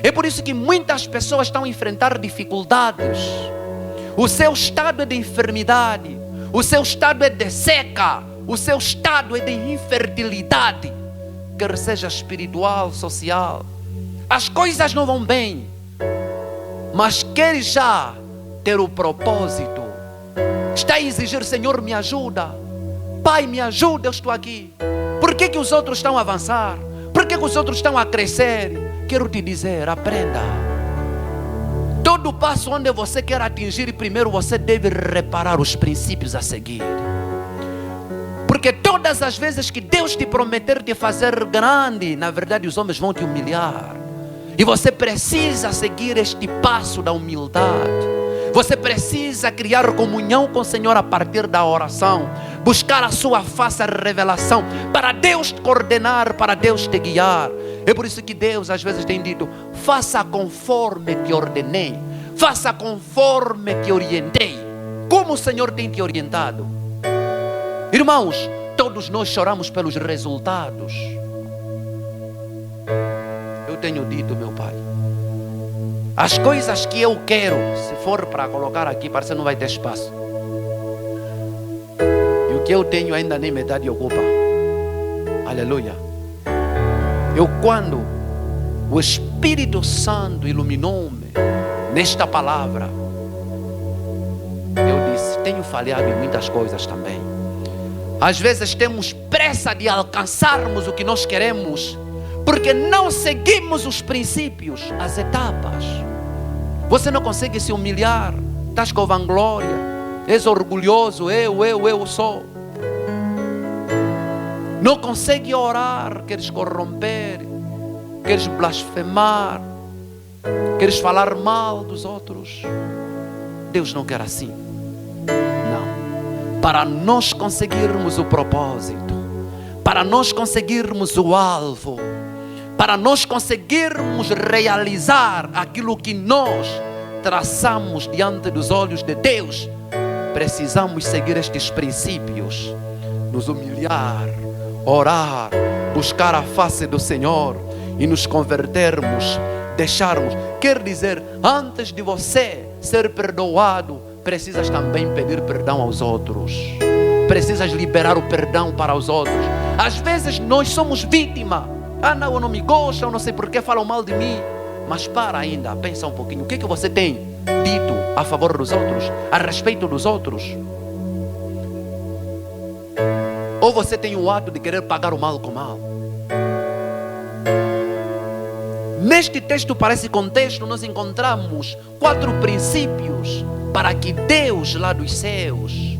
é por isso que muitas pessoas estão a enfrentar dificuldades. O seu estado é de enfermidade, o seu estado é de seca, o seu estado é de infertilidade, quer seja espiritual, social. As coisas não vão bem, mas quer já ter o propósito. Está a exigir: Senhor, me ajuda. Pai, me ajuda, eu estou aqui. Por que os outros estão a avançar? Por que os outros estão a crescer? Quero te dizer, aprenda. Todo passo onde você quer atingir, primeiro você deve reparar os princípios a seguir. Porque todas as vezes que Deus te prometer te fazer grande, na verdade os homens vão te humilhar. E você precisa seguir este passo da humildade. Você precisa criar comunhão com o Senhor a partir da oração. Buscar a sua face, a revelação, para Deus te coordenar, para Deus te guiar. É por isso que Deus às vezes tem dito: faça conforme te ordenei, faça conforme te orientei. Como o Senhor tem te orientado? Irmãos, todos nós choramos pelos resultados. Eu tenho dito, meu Pai, as coisas que eu quero, se for para colocar aqui, parece que não vai ter espaço. E o que eu tenho ainda nem metade ocupa. Aleluia. Eu, quando o Espírito Santo iluminou-me nesta palavra, eu disse: tenho falhado em muitas coisas também. Às vezes temos pressa de alcançarmos o que nós queremos, porque não seguimos os princípios, as etapas. Você não consegue se humilhar, estás com vanglória, és orgulhoso, eu sou. Não consegue orar, queres corromper, queres blasfemar, queres falar mal dos outros. Deus não quer assim. Não. Para nós conseguirmos o propósito, para nós conseguirmos o alvo, para nós conseguirmos realizar aquilo que nós traçamos diante dos olhos de Deus, precisamos seguir estes princípios: nos humilhar, orar, buscar a face do Senhor e nos convertermos, deixarmos. Quer dizer, antes de você ser perdoado, precisas também pedir perdão aos outros. Precisas liberar o perdão para os outros. Às vezes nós somos vítima. Não, eu não me gosto, eu não sei porque falam mal de mim. Mas para ainda, pensa um pouquinho. O que você tem dito a favor dos outros, a respeito dos outros? Ou você tem o ato de querer pagar o mal com o mal? Neste texto, para esse contexto, nós encontramos 4 princípios para que Deus lá dos céus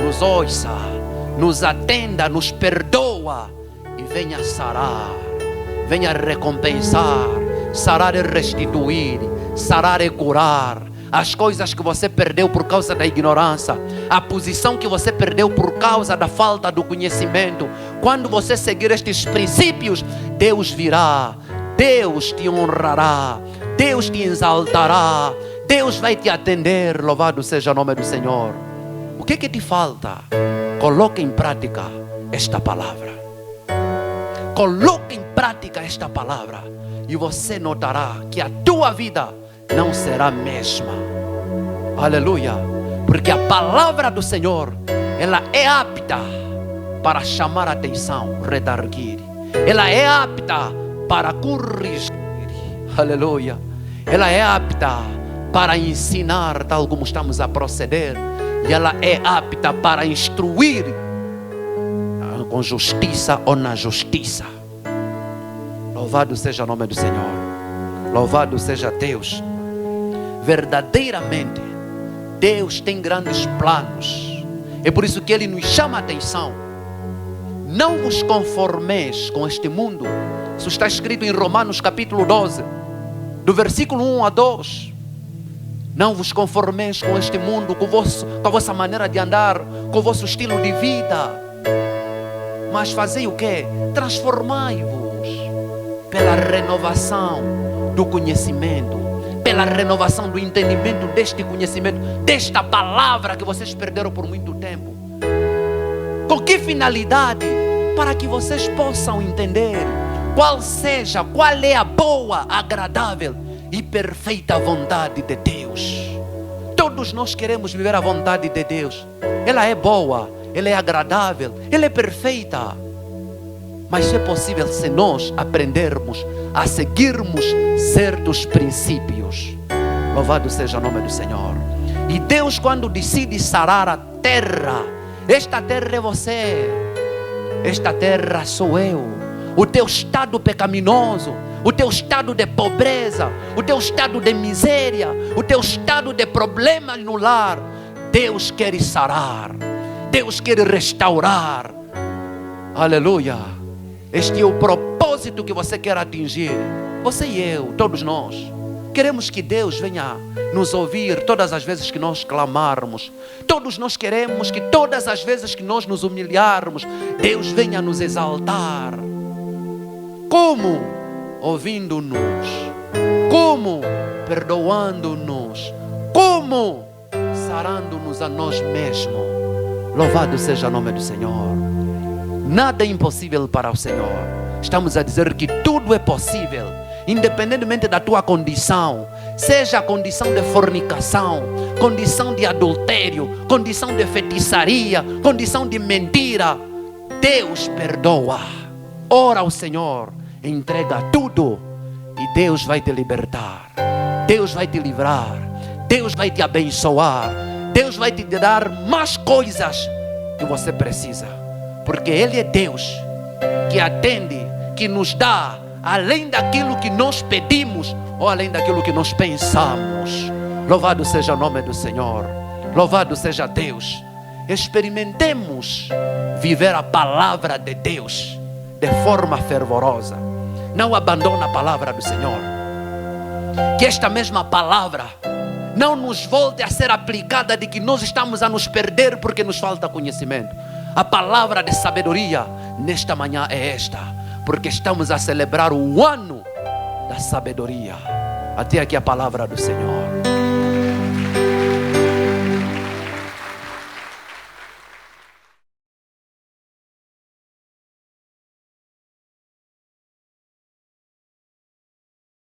nos ouça, nos atenda, nos perdoa e venha sarar, venha recompensar. Sarar é restituir, sarar é curar. As coisas que você perdeu por causa da ignorância, a posição que você perdeu por causa da falta do conhecimento. Quando você seguir estes princípios, Deus virá, Deus te honrará, Deus te exaltará, Deus vai te atender. Louvado seja o nome do Senhor. O que te falta? Coloque em prática esta palavra. Coloque em prática esta palavra e você notará que a tua vida não será a mesma. Aleluia. Porque a palavra do Senhor, ela é apta para chamar a atenção, redarguir. Ela é apta para corrigir. Aleluia. Ela é apta para ensinar, tal como estamos a proceder. E ela é apta para instruir com justiça ou na justiça. Louvado seja o nome do Senhor. Louvado seja Deus. Verdadeiramente, Deus tem grandes planos. É por isso que Ele nos chama a atenção. Não vos conformeis com este mundo. Isso está escrito em Romanos capítulo 12, do versículo 1 a 2. Não vos conformeis com este mundo, com a vossa maneira de andar, com o vosso estilo de vida. Mas fazei o quê? Transformai-vos pela renovação do conhecimento, pela renovação do entendimento deste conhecimento, desta palavra que vocês perderam por muito tempo. Com que finalidade? Para que vocês possam entender qual é a boa, agradável e perfeita vontade de Deus. Todos nós queremos viver a vontade de Deus. Ela é boa, ela é agradável, ela é perfeita. Mas isso é possível se nós aprendermos a seguirmos certos princípios. Louvado seja o nome do Senhor. E Deus, quando decide sarar a terra, esta terra é você, esta terra sou eu. O teu estado pecaminoso, o teu estado de pobreza, o teu estado de miséria, o teu estado de problema no lar, Deus quer sarar, Deus quer restaurar. Aleluia. Este é o propósito que você quer atingir. Você e eu, todos nós, queremos que Deus venha nos ouvir todas as vezes que nós clamarmos. Todos nós queremos que todas as vezes que nós nos humilharmos, Deus venha nos exaltar. Como? Ouvindo-nos. Como? Perdoando-nos. Como? Sarando-nos a nós mesmos. Louvado seja o nome do Senhor. Nada é impossível para o Senhor. Estamos a dizer que tudo é possível, independentemente da tua condição. Seja a condição de fornicação, condição de adultério, condição de feitiçaria, condição de mentira. Deus perdoa. Ora ao Senhor, entrega tudo e Deus vai te libertar. Deus vai te livrar. Deus vai te abençoar. Deus vai te dar mais coisas que você precisa. Porque Ele é Deus que atende, que nos dá além daquilo que nós pedimos ou além daquilo que nós pensamos. Louvado seja o nome do Senhor. Louvado seja Deus. Experimentemos viver a palavra de Deus de forma fervorosa. Não abandone a palavra do Senhor. Que esta mesma palavra não nos volte a ser aplicada de que nós estamos a nos perder porque nos falta conhecimento. A palavra de sabedoria nesta manhã é esta, porque estamos a celebrar o ano da sabedoria. Até aqui a palavra do Senhor.